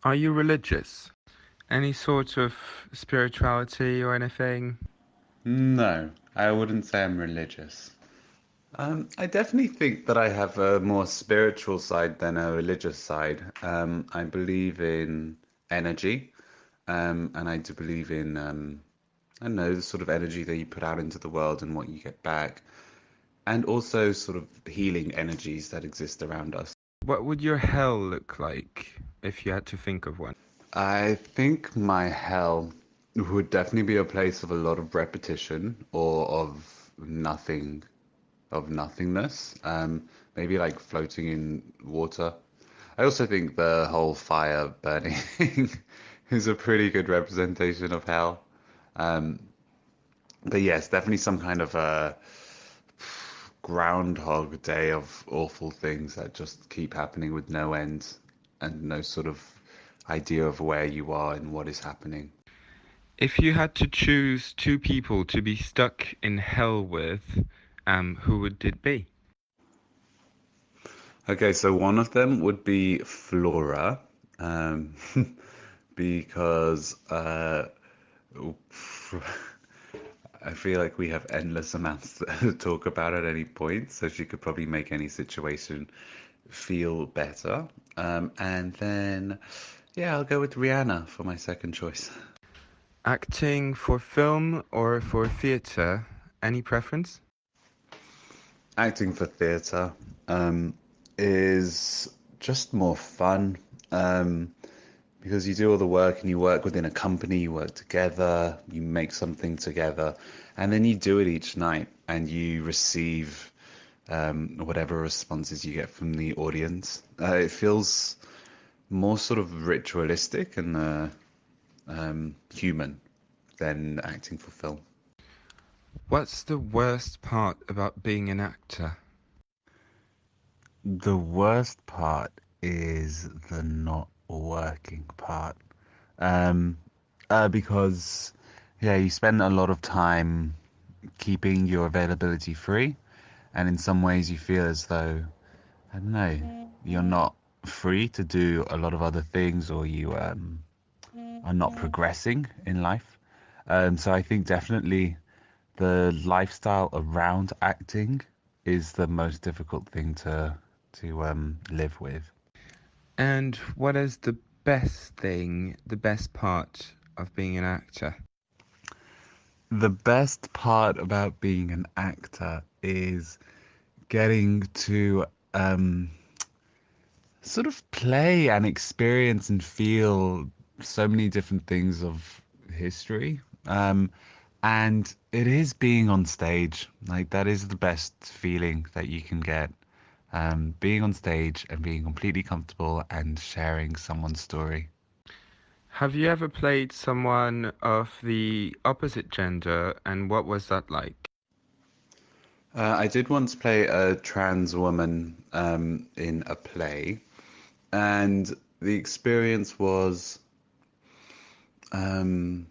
Are you religious? Any sort of spirituality or anything? No, I wouldn't say I'm religious. I definitely think that I have a more spiritual side than a religious side. I believe in energy, and I do believe in, I don't know, the sort of energy that you put out into the world and what you get back, and also sort of healing energies that exist around us. What would your hell look like if you had to think of one? I think my hell would definitely be a place of a lot of repetition or of nothing, of nothingness. Maybe like floating in water. I also think the whole fire burning is a pretty good representation of hell. Um, but yes, definitely some kind of a groundhog day of awful things that just keep happening with no end and no sort of idea of where you are and what is happening. If you had to choose two people to be stuck in hell with, who would it be? Okay, so one of them would be Flora, um, because I feel like we have endless amounts to talk about at any point, so she could probably make any situation feel better. And then, yeah, I'll go with Rihanna for my second choice. Acting for film or for theatre? Any preference? Acting for theatre is just more fun because you do all the work and you work within a company, you work together, you make something together, and then you do it each night and you receive whatever responses you get from the audience. It feels more sort of ritualistic and human than acting for film. What's the worst part about being an actor? The worst part is the not working part. Um, because, yeah, you spend a lot of time keeping your availability free, and in some ways you feel as though, I don't know, you're not free to do a lot of other things, or you are not progressing in life. So I think definitely the lifestyle around acting is the most difficult thing to live with. And what is the best thing, the best part of being an actor? The best part about being an actor is getting to um, sort of play and experience and feel so many different things of history. Um, and it is being on stage. Like, that is the best feeling that you can get. Being on stage and being completely comfortable and sharing someone's story. Have you ever played someone of the opposite gender, and what was that like? I did once play a trans woman in a play, and the experience was, um,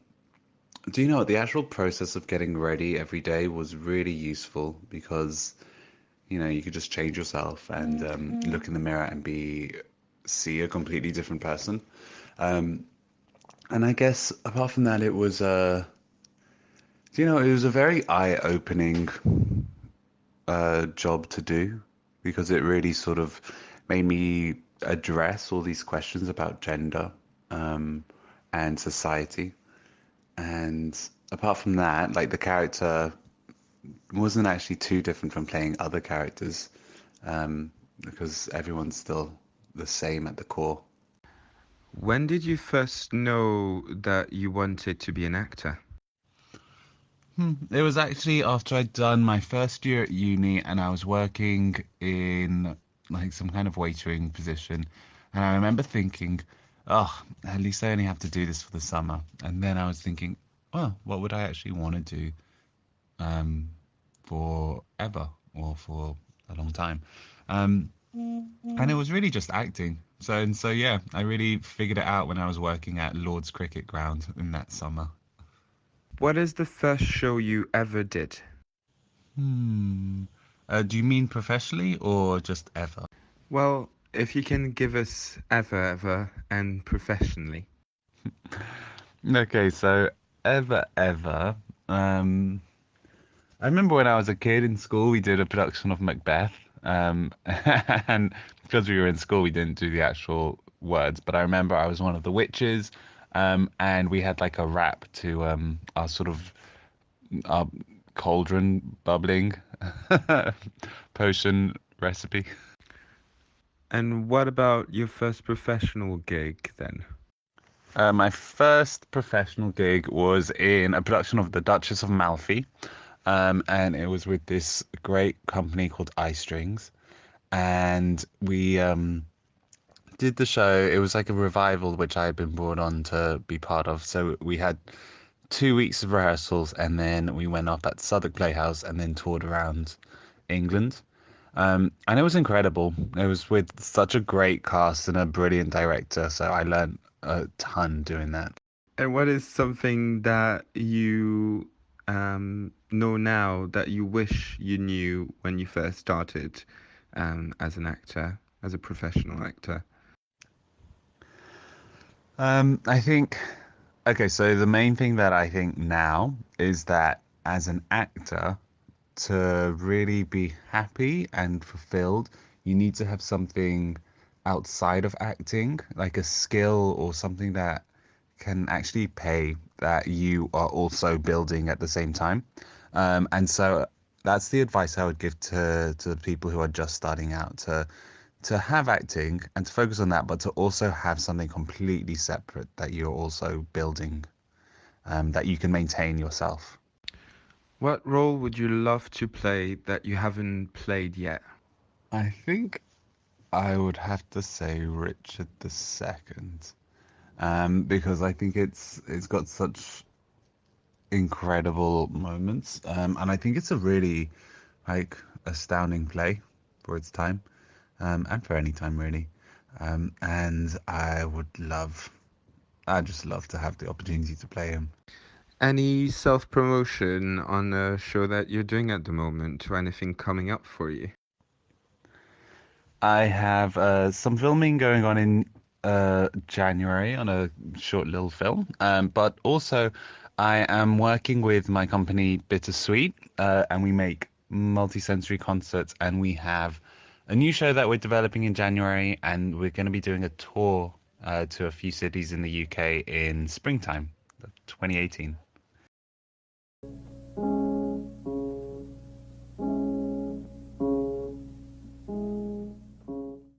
do you know what? The actual process of getting ready every day was really useful because, you know, you could just change yourself and look in the mirror and see a completely different person. And I guess apart from that, it was it was a very eye-opening job to do because it really sort of made me address all these questions about gender um, and society. And apart from that, like the character wasn't actually too different from playing other characters because everyone's still the same at the core. When did you first know that you wanted to be an actor? It was actually after I'd done my first year at uni and I was working in like some kind of waitering position. And I remember thinking, oh, at least I only have to do this for the summer. And then I was thinking, well, what would I actually want to do forever or for a long time? Um, and it was really just acting. So yeah, I really figured it out when I was working at Lord's Cricket Ground in that summer. What is the first show you ever did? Do you mean professionally or just ever? Well, If you can give us ever, and professionally. Okay, so ever. Um, I remember when I was a kid in school, we did a production of Macbeth. And because we were in school, we didn't do the actual words, but I remember I was one of the witches, and we had like a rap to our sort of our cauldron bubbling potion recipe. And what about your first professional gig then? My first professional gig was in a production of The Duchess of Malfi, and it was with this great company called Eye Strings, and we did the show. It was like a revival which I had been brought on to be part of. So we had 2 weeks of rehearsals, and then we went up at Southwark Playhouse and then toured around England. And it was incredible. It was with such a great cast and a brilliant director, so I learned a ton doing that. And what is something that you know now that you wish you knew when you first started as an actor, as a professional actor? I think, okay, so the main thing that I think now is that as an actor, to really be happy and fulfilled, you need to have something outside of acting, like a skill or something that can actually pay that you are also building at the same time. And so that's the advice I would give to people who are just starting out to have acting and to focus on that, but to also have something completely separate that you're also building, that you can maintain yourself. What role would you love to play that you haven't played yet? I think I would have to say Richard the Second, because I think it's got such incredible moments, and I think it's a really like astounding play for its time, and for any time really. And I just love to have the opportunity to play him. Any self-promotion on a show that you're doing at the moment or anything coming up for you? I have some filming going on in January on a short little film, but also I am working with my company Bittersweet, and we make multi-sensory concerts, and we have a new show that we're developing in January, and we're going to be doing a tour to a few cities in the UK in springtime, 2018.